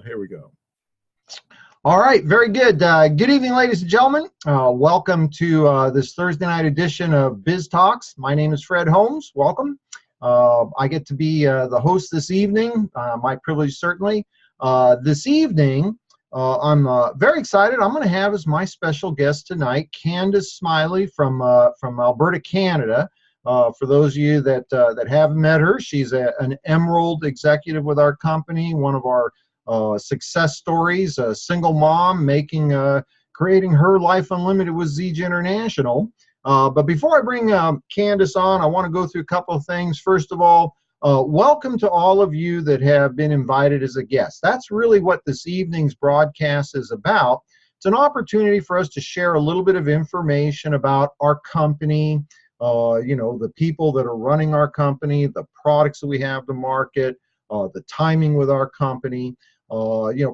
Here we go. All right, very good. Good evening, ladies and gentlemen. Welcome to this Thursday night edition of Biz Talks. My name is Fred Holmes. Welcome. I get to be the host this evening. My privilege, certainly. This evening, I'm very excited. I'm going to have as my special guest tonight Candice Smiley from Alberta, Canada. For those of you that haven't met her, she's an Emerald executive with our company, one of our success stories, a single mom creating her life unlimited with Zija International. But before I bring Candice on, I want to go through a couple of things. First of all, welcome to all of you that have been invited as a guest. That's really what this evening's broadcast is about. It's an opportunity for us to share a little bit of information about our company, the people that are running our company, the products that we have to market, the timing with our company.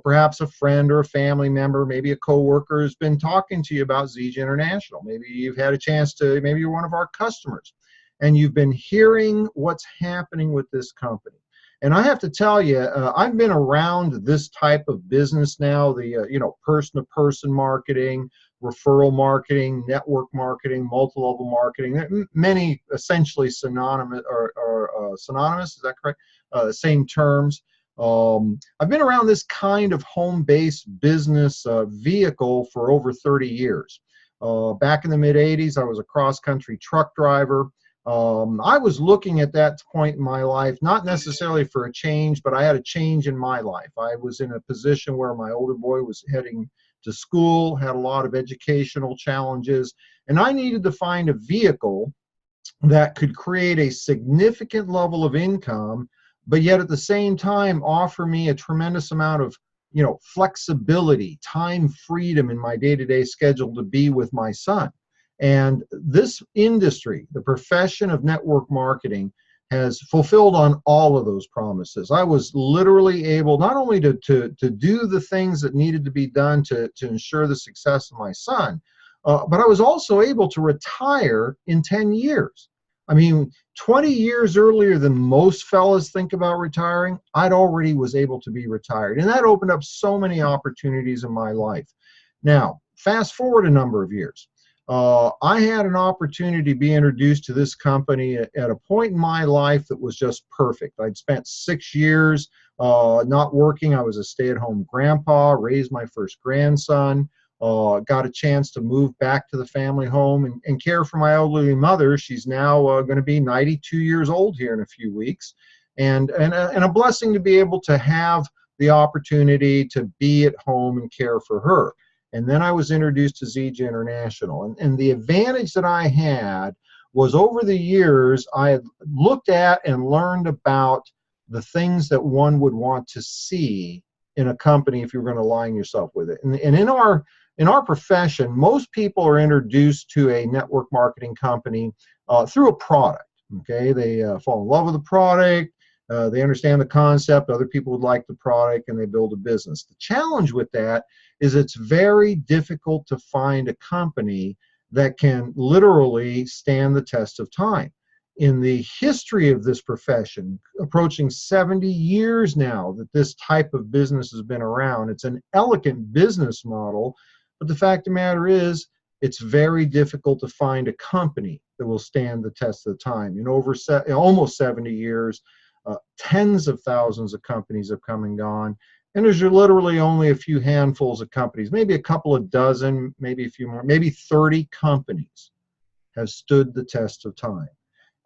Perhaps a friend or a family member, maybe a coworker has been talking to you about Zija International. Maybe you've had a chance to, maybe you're one of our customers and you've been hearing what's happening with this company. And I have to tell you, I've been around this type of business now, the person-to-person marketing, referral marketing, network marketing, multi-level marketing, many essentially synonymous, synonymous, is that correct? Same terms. I've been around this kind of home-based business vehicle for over 30 years. Back in the mid-'80s, I was a cross-country truck driver. I was looking at that point in my life, not necessarily for a change, but I had a change in my life. I was in a position where my older boy was heading to school, had a lot of educational challenges, and I needed to find a vehicle that could create a significant level of income, but yet at the same time offer me a tremendous amount of flexibility, time freedom in my day-to-day schedule to be with my son. And this industry, the profession of network marketing, has fulfilled on all of those promises. I was literally able not only to do the things that needed to be done to ensure the success of my son, but I was also able to retire in 10 years. I mean, 20 years earlier than most fellas think about retiring, I'd already was able to be retired. And that opened up so many opportunities in my life. Now, fast forward a number of years. I had an opportunity to be introduced to this company at a point in my life that was just perfect. I'd spent 6 years not working. I was a stay-at-home grandpa, raised my first grandson, got a chance to move back to the family home and care for my elderly mother. She's now going to be 92 years old here in a few weeks. And a blessing to be able to have the opportunity to be at home and care for her. And then I was introduced to Zija International. And the advantage that I had was over the years, I had looked at and learned about the things that one would want to see in a company if you're going to align yourself with it. And in our profession, most people are introduced to a network marketing company through a product. Okay, they fall in love with the product. They understand the concept. Other people would like the product, and they build a business. The challenge with that is it's very difficult to find a company that can literally stand the test of time. In the history of this profession, approaching 70 years now that this type of business has been around, it's an elegant business model, but the fact of the matter is, it's very difficult to find a company that will stand the test of time. In over almost 70 years, tens of thousands of companies have come and gone. And there's literally only a few handfuls of companies, maybe a couple of dozen, maybe a few more, maybe 30 companies have stood the test of time.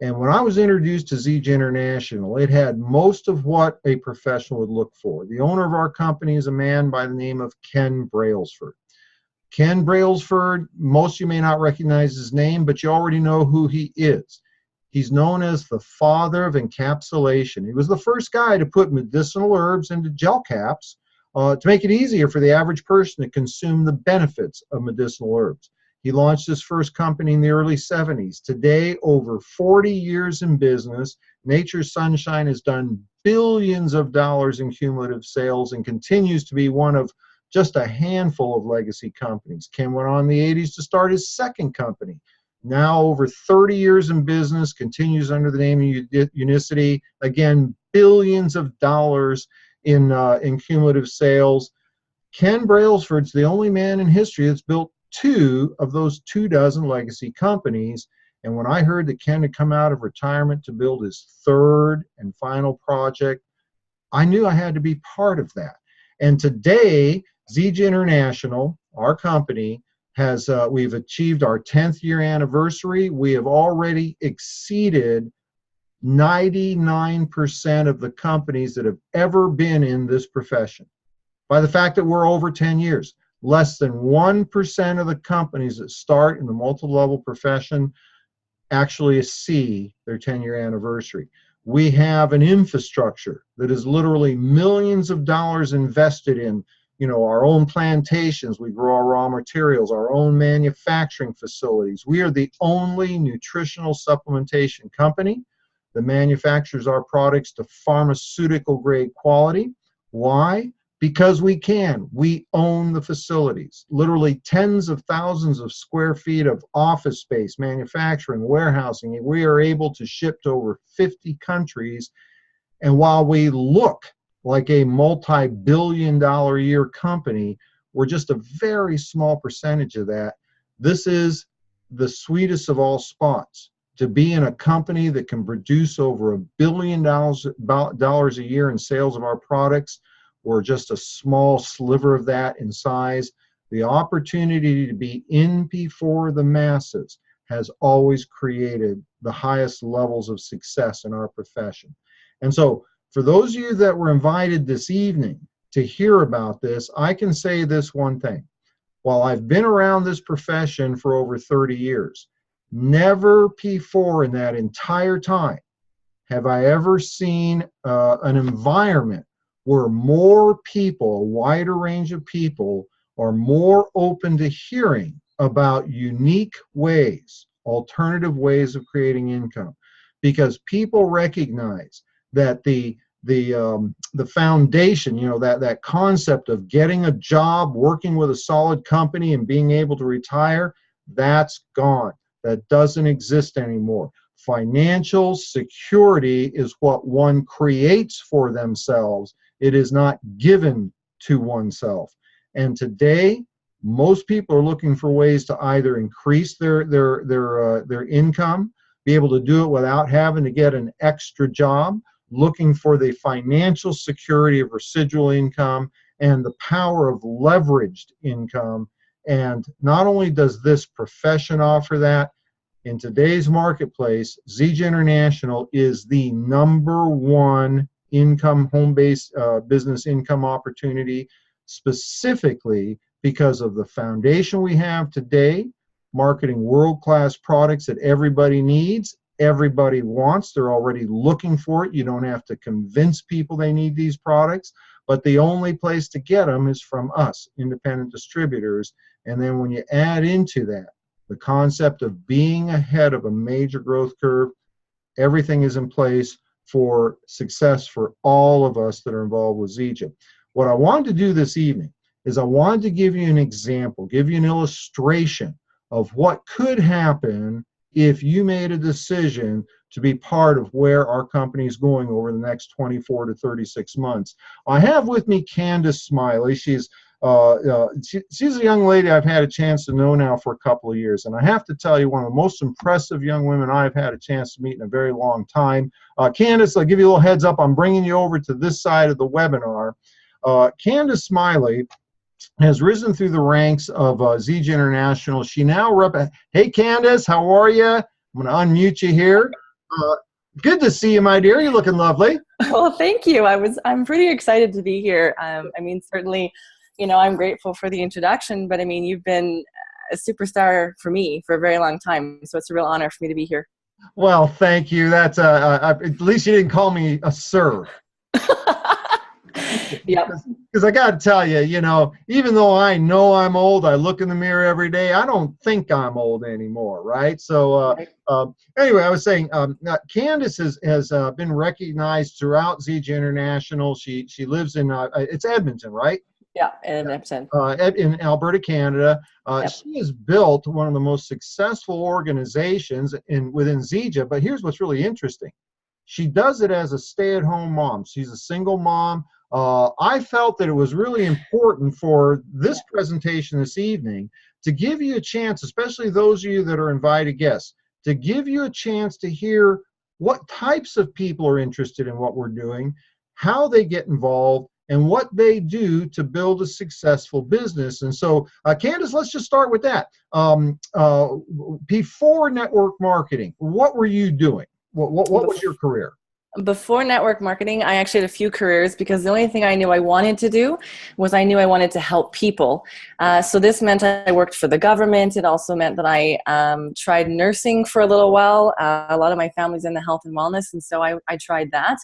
And when I was introduced to Zija International, it had most of what a professional would look for. The owner of our company is a man by the name of Ken Brailsford. Ken Brailsford, most of you may not recognize his name, but you already know who he is. He's known as the father of encapsulation. He was the first guy to put medicinal herbs into gel caps to make it easier for the average person to consume the benefits of medicinal herbs. He launched his first company in the early 70s. Today, over 40 years in business, Nature's Sunshine has done billions of dollars in cumulative sales and continues to be one of just a handful of legacy companies. Ken went on in the 80s to start his second company. Now over 30 years in business, continues under the name of Unicity. Again, billions of dollars in cumulative sales. Ken Brailsford's the only man in history that's built 2 of those 24 legacy companies. And when I heard that Ken had come out of retirement to build his 3rd and final project, I knew I had to be part of that. And today, Zija International, our company, has we've achieved our 10th year anniversary. We have already exceeded 99% of the companies that have ever been in this profession. By the fact that we're over 10 years, less than 1% of the companies that start in the multi-level profession actually see their 10-year anniversary. We have an infrastructure that is literally millions of dollars invested in, our own plantations. We grow our raw materials, our own manufacturing facilities. We are the only nutritional supplementation company that manufactures our products to pharmaceutical grade quality. Why? Because we can. We own the facilities, literally tens of thousands of square feet of office space, manufacturing, warehousing. We are able to ship to over 50 countries. And while we look like a multi-billion-dollar a year company, we're just a very small percentage of that. This is the sweetest of all spots, to be in a company that can produce over $1 billion a year in sales of our products. Or just a small sliver of that in size. The opportunity to be in before the masses has always created the highest levels of success in our profession. And so for those of you that were invited this evening to hear about this, I can say this one thing. While I've been around this profession for over 30 years, never before in that entire time have I ever seen an environment where more people, a wider range of people, are more open to hearing about unique ways, alternative ways of creating income. Because people recognize that the foundation, that concept of getting a job, working with a solid company, and being able to retire, that's gone. That doesn't exist anymore. Financial security is what one creates for themselves. It is not given to oneself. And today, most people are looking for ways to either increase their income, be able to do it without having to get an extra job, looking for the financial security of residual income and the power of leveraged income. And not only does this profession offer that, in today's marketplace, Zija International is the #1 income, home-based business income opportunity, specifically because of the foundation we have today, marketing world-class products that everybody needs, everybody wants. They're already looking for it. You don't have to convince people they need these products, but the only place to get them is from us, independent distributors. And then when you add into that the concept of being ahead of a major growth curve, everything is in place for success for all of us that are involved with Zija. What I wanted to do this evening is I wanted to give you an example, give you an illustration of what could happen if you made a decision to be part of where our company is going over the next 24 to 36 months. I have with me Candice Smiley. She's a young lady I've had a chance to know now for a couple of years. And I have to tell you, one of the most impressive young women I've had a chance to meet in a very long time. Candice, I'll give you a little heads up. I'm bringing you over to this side of the webinar. Candice Smiley has risen through the ranks of Zija International. She now Hey, Candice, how are you? I'm going to unmute you here. Good to see you, my dear. You're looking lovely. Well, thank you. I'm pretty excited to be here. I mean, certainly, I'm grateful for the introduction, but I mean, you've been a superstar for me for a very long time. So it's a real honor for me to be here. Well, thank you. That's at least you didn't call me a sir. Yep. Because I got to tell you, even though I know I'm old, I look in the mirror every day. I don't think I'm old anymore, right? So anyway, I was saying, Candice has been recognized throughout Zija International. She lives in it's Edmonton, right? Yeah, in Edmonton. In Alberta, Canada. Yep. She has built one of the most successful organizations within Zija. But here's what's really interesting. She does it as a stay-at-home mom. She's a single mom I felt that it was really important for this presentation this evening to give you a chance, especially those of you that are invited guests, to give you a chance to hear what types of people are interested in what we're doing, how they get involved, and what they do to build a successful business. And so, Candice, let's just start with that. Before network marketing, what were you doing? What was your career? Before network marketing, I actually had a few careers because the only thing I knew I wanted to do was I knew I wanted to help people. So this meant I worked for the government. It also meant that I tried nursing for a little while. A lot of my family's in the health and wellness, and so I tried that.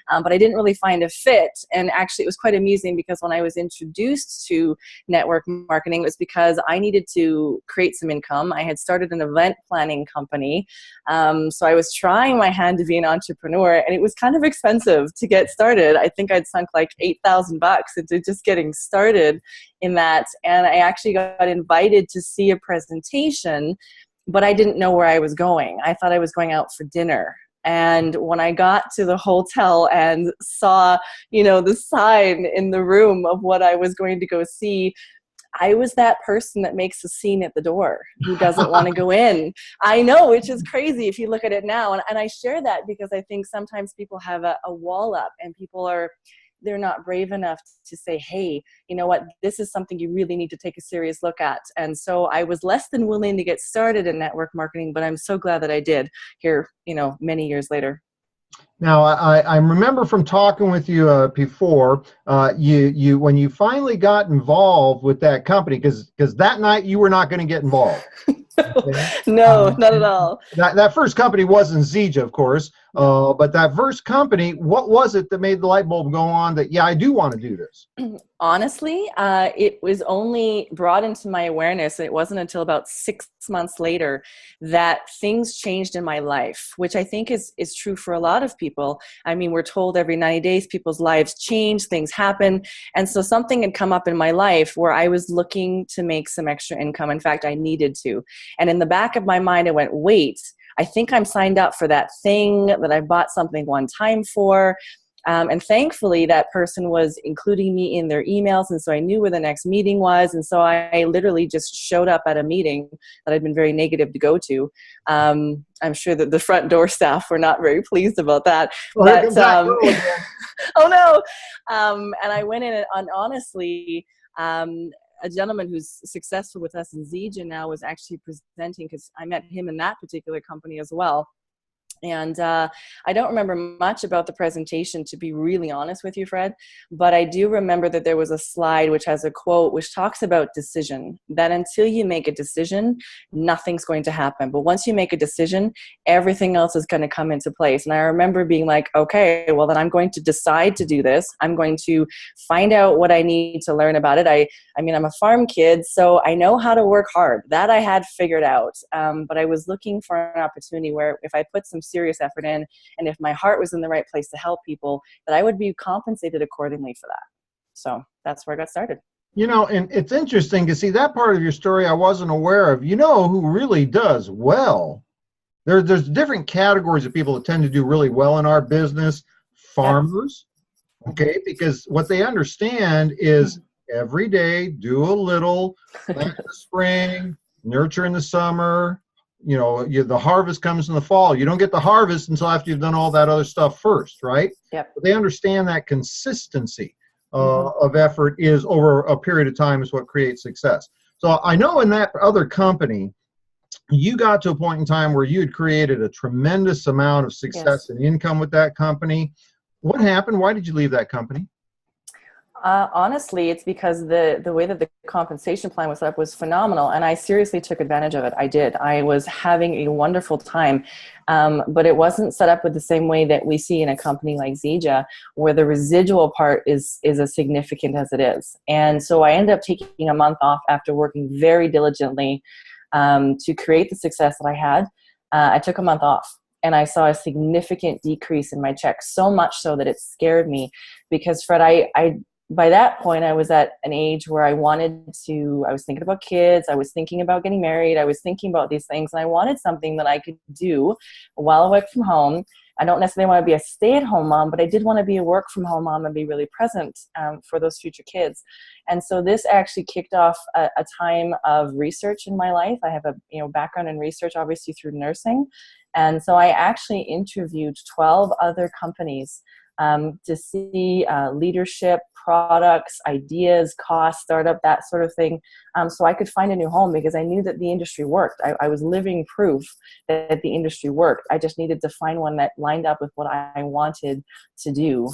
But I didn't really find a fit. And actually, it was quite amusing because when I was introduced to network marketing, it was because I needed to create some income. I had started an event planning company. So I was trying my hand to be an entrepreneur, and it was kind of expensive to get started. I think I'd sunk like $8,000 into just getting started in that. And I actually got invited to see a presentation, but I didn't know where I was going. I thought I was going out for dinner. And when I got to the hotel and saw, the sign in the room of what I was going to go see, I was that person that makes a scene at the door who doesn't want to go in. I know, which is crazy if you look at it now. And I share that because I think sometimes people have a wall up and they're not brave enough to say, hey, you know what, this is something you really need to take a serious look at. And so I was less than willing to get started in network marketing, but I'm so glad that I did here, many years later. Now, I remember from talking with you before, you when you finally got involved with that company, because that night you were not going to get involved. Okay? No, not at all. That first company wasn't Zija, of course, but that first company, what was it that made the light bulb go on that, yeah, I do want to do this? Honestly, it was only brought into my awareness, and it wasn't until about 6 months later that things changed in my life, which I think is true for a lot of people. I mean, we're told every 90 days people's lives change, things happen. And so something had come up in my life where I was looking to make some extra income. In fact, I needed to. And in the back of my mind, I went, wait, I think I'm signed up for that thing that I bought something one time for. And thankfully, that person was including me in their emails. And so I knew where the next meeting was. And so I literally just showed up at a meeting that I'd been very negative to go to. I'm sure that the front door staff were not very pleased about that. Well, but oh no. And I went in and honestly, a gentleman who's successful with us in Zija now was actually presenting, because I met him in that particular company as well. And I don't remember much about the presentation, to be really honest with you, Fred, but I do remember that there was a slide which has a quote which talks about decision, that until you make a decision, nothing's going to happen. But once you make a decision, everything else is going to come into place. And I remember being like, okay, well, then I'm going to decide to do this. I'm going to find out what I need to learn about it. I mean, I'm a farm kid, so I know how to work hard. That I had figured out. But I was looking for an opportunity where if I put some serious effort in, and if my heart was in the right place to help people, that I would be compensated accordingly for that. So that's where I got started. And it's interesting to see that part of your story I wasn't aware of. Who really does well? There's different categories of people that tend to do really well in our business. Farmers, okay, because what they understand is every day do a little, plant in the spring, nurture in the summer. The harvest comes in the fall. You don't get the harvest until after you've done all that other stuff first, right? Yep. But they understand that consistency of effort is over a period of time is what creates success. So I know in that other company, you got to a point in time where you had created a tremendous amount of success and income with that company. What happened? Why did you leave that company? Honestly, it's because the way that the compensation plan was set up was phenomenal, and I seriously took advantage of it. I did. I was having a wonderful time, but it wasn't set up with the same way that we see in a company like Zija, where the residual part is as significant as it is. And so I ended up taking a month off after working very diligently to create the success that I had. I took a month off. And I saw a significant decrease in my check, so much so that it scared me, because Fred, I by that point, I was at an age where I was thinking about kids. I was thinking about getting married. I was thinking about these things, and I wanted something that I could do while I work from home. I don't necessarily want to be a stay-at-home mom, but I did want to be a work-from-home mom and be really present for those future kids. And so this actually kicked off a time of research in my life. I have a background in research, obviously through nursing. And so I actually interviewed 12 other companies to see leadership, products, ideas, cost, startup, that sort of thing. So I could find a new home because I knew that the industry worked. I was living proof that the industry worked. I just needed to find one that lined up with what I wanted to do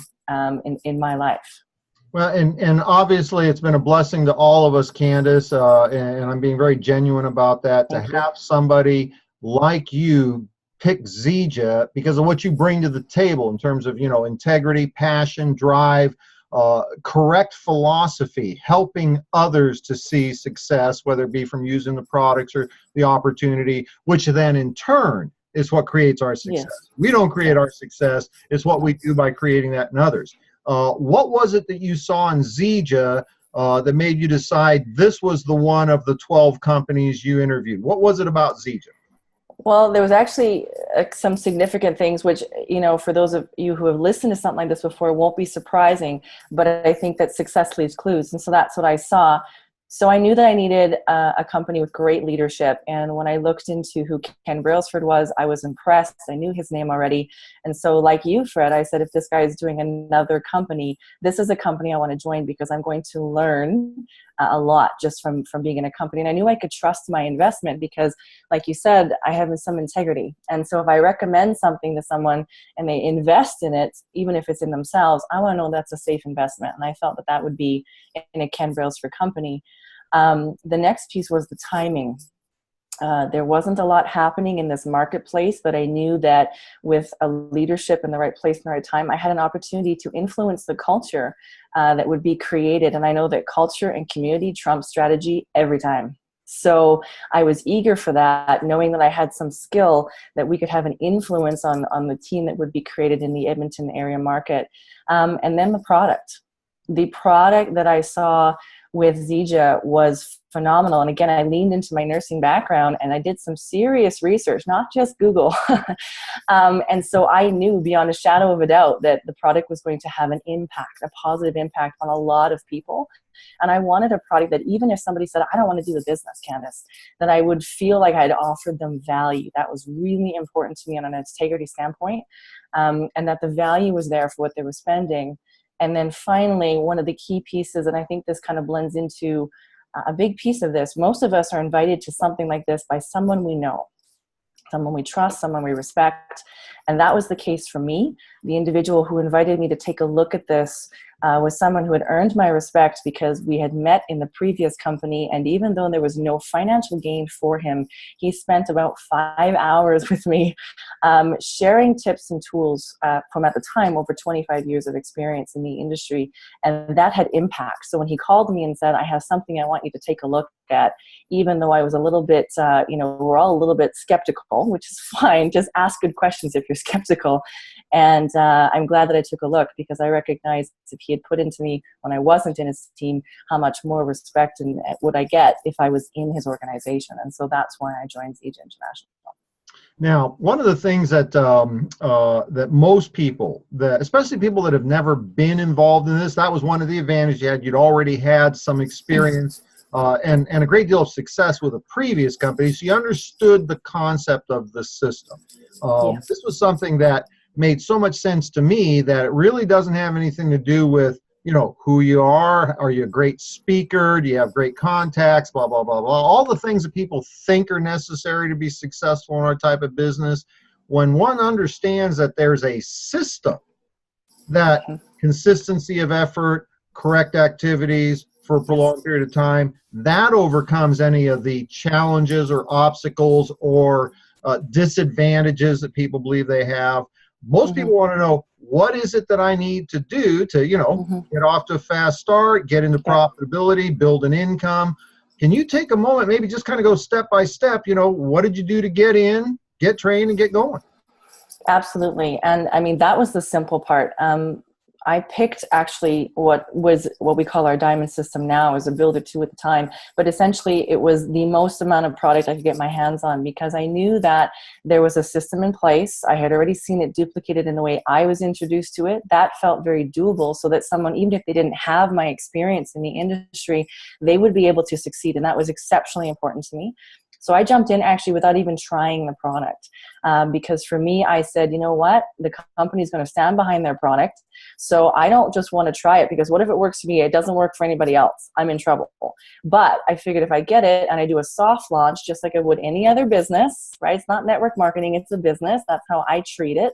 in my life. Well, and obviously it's been a blessing to all of us, Candice, and I'm being very genuine about that, to have somebody like you pick Zija because of what you bring to the table in terms of, integrity, passion, drive, correct philosophy, helping others to see success, whether it be from using the products or the opportunity, which then in turn is what creates our success. Yes. We don't create our success. It's what we do by creating that in others. What was it that you saw in Zija that made you decide this was the one of the 12 companies you interviewed? What was it about Zija? Well, there was actually some significant things, which, for those of you who have listened to something like this before, won't be surprising, but I think that success leaves clues. And so that's what I saw. So I knew that I needed a company with great leadership. And when I looked into who Ken Brailsford was, I was impressed. I knew his name already. And so like you, Fred, I said, if this guy is doing another company, this is a company I want to join because I'm going to learn a lot just from being in a company. And I knew I could trust my investment because, like you said, I have some integrity. And so if I recommend something to someone and they invest in it, even if it's in themselves, I want to know that's a safe investment. And I felt that would be in a Ken Brailsford company. The next piece was the timing. There wasn't a lot happening in this marketplace, but I knew that with a leadership in the right place in the right time, I had an opportunity to influence the culture that would be created. And I know that culture and community trump strategy every time. So I was eager for that, knowing that I had some skill that we could have an influence on the team that would be created in the Edmonton area market. And then the product. The product that I saw with Zija was phenomenal. And again, I leaned into my nursing background and I did some serious research, not just Google. And so I knew beyond a shadow of a doubt that the product was going to have an impact, a positive impact on a lot of people. And I wanted a product that even if somebody said, I don't want to do the business, Candice, that I would feel like I'd offered them value. That was really important to me on an integrity standpoint, and that the value was there for what they were spending. And then finally, one of the key pieces, and I think this kind of blends into a big piece of this, most of us are invited to something like this by someone we know, someone we trust, someone we respect. And that was the case for me. The individual who invited me to take a look at this was someone who had earned my respect because we had met in the previous company. And even though there was no financial gain for him, he spent about 5 hours with me sharing tips and tools from, at the time, over 25 years of experience in the industry. And that had impact. So when he called me and said, I have something I want you to take a look at, even though I was a little bit, we're all a little bit skeptical, which is fine. Just ask good questions if you're skeptical. And I'm glad that I took a look because I recognized if he had put into me when I wasn't in his team, how much more respect and would I get if I was in his organization. And so that's why I joined Zija International. Now, one of the things that that most people, especially people that have never been involved in this, that was one of the advantages you had. You'd already had some experience and a great deal of success with a previous company, so you understood the concept of the system. This was something that made so much sense to me that it really doesn't have anything to do with, who you are you a great speaker, do you have great contacts, blah, blah, blah, blah, all the things that people think are necessary to be successful in our type of business. When one understands that there's a system, that consistency of effort, correct activities for a prolonged period of time, that overcomes any of the challenges or obstacles or disadvantages that people believe they have. Most people want to know, what is it that I need to do to, get off to a fast start, get into profitability, build an income? Can you take a moment, maybe just kind of go step by step, what did you do to get in, get trained, and get going? Absolutely. And I mean, that was the simple part. I picked actually what we call our diamond system now, as a builder two at the time, but essentially it was the most amount of product I could get my hands on, because I knew that there was a system in place. I had already seen it duplicated in the way I was introduced to it. That felt very doable, so that someone, even if they didn't have my experience in the industry, they would be able to succeed. And that was exceptionally important to me. So I jumped in actually without even trying the product, because for me, I said, you know what, the company is going to stand behind their product. So I don't just want to try it, because what if it works for me? It doesn't work for anybody else. I'm in trouble. But I figured if I get it and I do a soft launch, just like I would any other business, right? It's not network marketing, it's a business. That's how I treat it.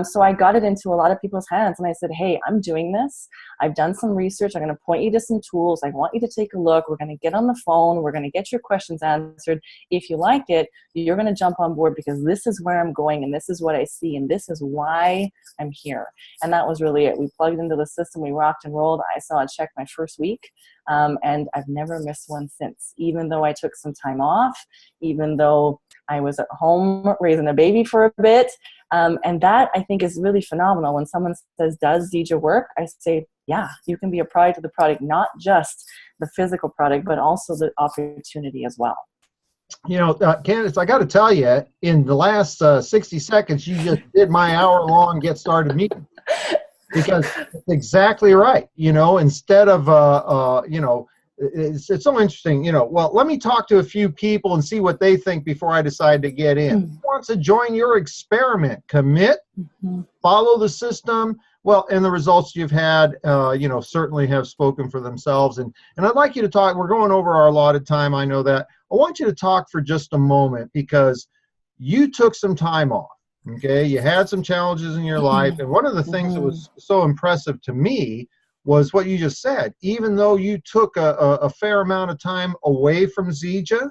So I got it into a lot of people's hands, and I said, hey, I'm doing this. I've done some research. I'm going to point you to some tools. I want you to take a look. We're going to get on the phone. We're going to get your questions answered. If you like it, you're going to jump on board, because this is where I'm going, and this is what I see, and this is why I'm here. And that was really it. We plugged into the system. We rocked and rolled. I saw a check my first week, and I've never missed one since, even though I took some time off, even though I was at home raising a baby for a bit. And that, I think, is really phenomenal. When someone says, does Zija work? I say, yeah, you can be a product of the product, not just the physical product, but also the opportunity as well. You know, Candice, I got to tell you, in the last 60 seconds, you just did my hour-long get started meeting. Because it's exactly right. You know, instead of, you know, it's so interesting, you know, well, let me talk to a few people and see what they think before I decide to get in. Who wants to join your experiment? Commit, follow the system. Well, and the results you've had, you know, certainly have spoken for themselves. And I'd like you to talk, we're going over our allotted time, I know that. I want you to talk for just a moment, because you took some time off, okay? You had some challenges in your life. And one of the things that was so impressive to me was what you just said. Even though you took a fair amount of time away from Zija,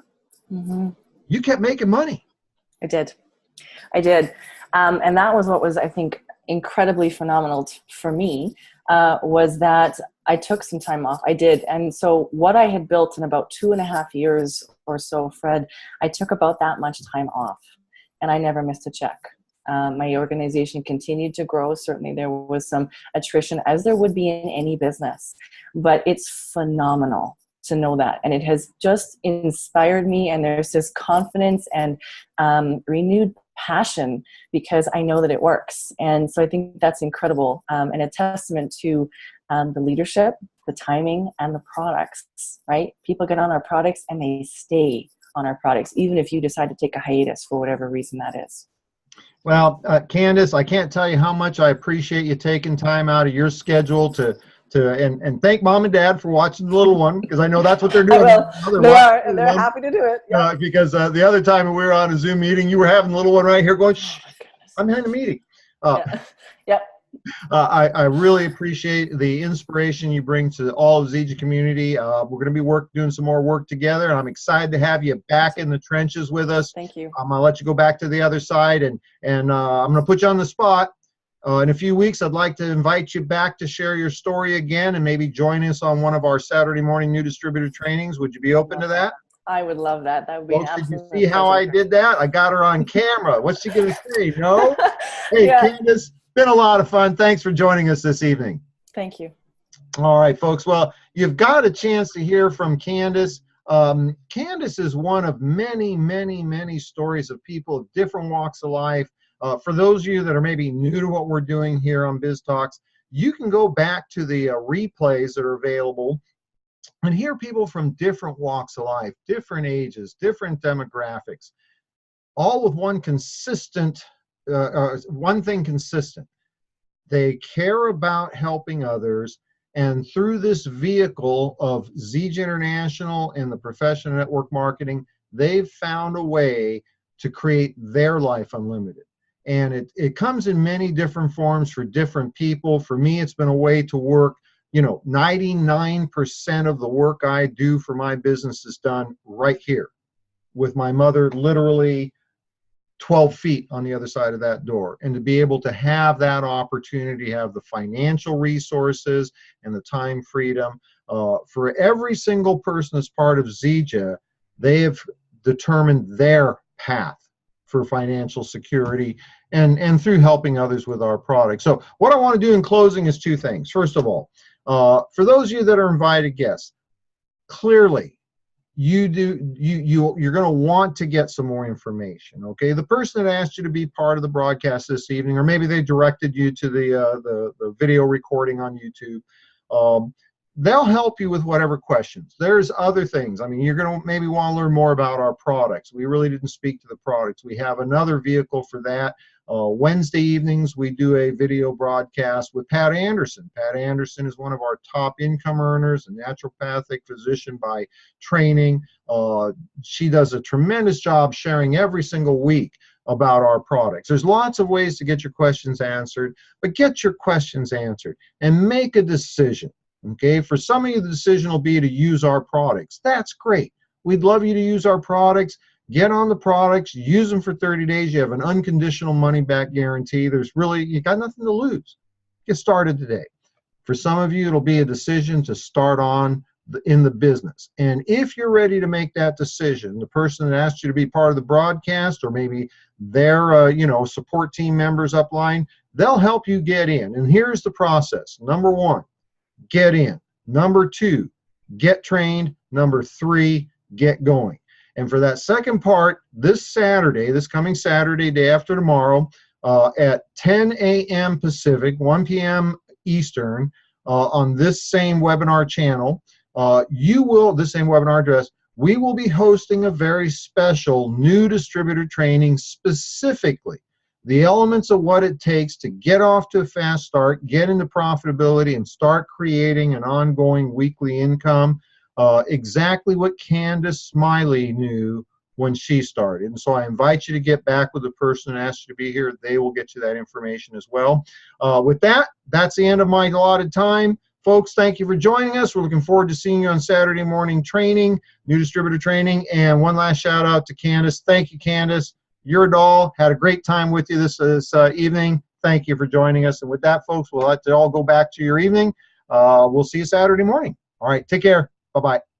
you kept making money. I did. I did. And that was what was, I think, incredibly phenomenal for me, was that I took some time off. I did. And so what I had built in about 2.5 years or so, Fred, I took about that much time off, and I never missed a check. My organization continued to grow. Certainly there was some attrition, as there would be in any business, but it's phenomenal to know that. And it has just inspired me, and there's this confidence and renewed passion, because I know that it works. And so I think that's incredible, and a testament to the leadership, the timing, and the products, right? People get on our products and they stay on our products, even if you decide to take a hiatus for whatever reason that is. Well, Candice, I can't tell you how much I appreciate you taking time out of your schedule and thank Mom and Dad for watching the little one, because I know that's what they're doing. They're happy to do it. Yeah. Because the other time when we were on a Zoom meeting, you were having the little one right here going, shh, I'm in a meeting. I really appreciate the inspiration you bring to all of the Zija community. We're going to be doing some more work together, and I'm excited to have you back in the trenches with us. Thank you. I'm going to let you go back to the other side, and I'm going to put you on the spot. In a few weeks, I'd like to invite you back to share your story again, and maybe join us on one of our Saturday morning new distributor trainings. Would you be open to that? I would love that. That would be an absolute pleasure. Did you see how I did that? I got her on camera. What's she going to say? No? Hey, Candice. Been a lot of fun. Thanks for joining us this evening. Thank you. All right, folks. Well, you've got a chance to hear from Candice. Candice is one of many, many, many stories of people of different walks of life. For those of you that are maybe new to what we're doing here on Biz Talks, you can go back to the replays that are available and hear people from different walks of life, different ages, different demographics, all with one consistent one thing consistent. They care about helping others, and through this vehicle of Zija International and the profession of network marketing, they've found a way to create their life unlimited. And it comes in many different forms for different people. For me, it's been a way to work, you know, 99% of the work I do for my business is done right here with my mother literally 12 feet on the other side of that door. And to be able to have that opportunity, have the financial resources and the time freedom, for every single person that's part of Zija, they have determined their path for financial security and through helping others with our products. So what I want to do in closing is two things. First of all, for those of you that are invited guests, clearly you're going to want to get some more information. Okay, the person that asked you to be part of the broadcast this evening, or maybe they directed you to the video recording on YouTube, they'll help you with whatever questions. There's other things. I mean, you're going to maybe want to learn more about our products. We really didn't speak to the products. We have another vehicle for that. Wednesday evenings, we do a video broadcast with Pat Anderson. Pat Anderson is one of our top income earners, a naturopathic physician by training. She does a tremendous job sharing every single week about our products. There's lots of ways to get your questions answered, but get your questions answered and make a decision. Okay, for some of you, the decision will be to use our products. That's great. We'd love you to use our products. Get on the products, use them for 30 days. You have an unconditional money-back guarantee. You got nothing to lose. Get started today. For some of you, it'll be a decision to start on in the business. And if you're ready to make that decision, the person that asked you to be part of the broadcast, or maybe their support team members upline, they'll help you get in. And here's the process. Number one, get in. Number two, get trained. Number three, get going. And for that second part, this coming Saturday, day after tomorrow, at 10 a.m. Pacific, 1 p.m. Eastern, on this same webinar channel, this same webinar address, we will be hosting a very special new distributor training, specifically the elements of what it takes to get off to a fast start, get into profitability, and start creating an ongoing weekly income. Exactly what Candice Smiley knew when she started. And so I invite you to get back with the person that asked you to be here. They will get you that information as well. With that, that's the end of my allotted time. Folks, thank you for joining us. We're looking forward to seeing you on Saturday morning training, new distributor training. And one last shout out to Candice. Thank you, Candice. You're a doll. Had a great time with you this evening. Thank you for joining us. And with that, folks, we'll let you all go back to your evening. We'll see you Saturday morning. All right, take care. Bye-bye.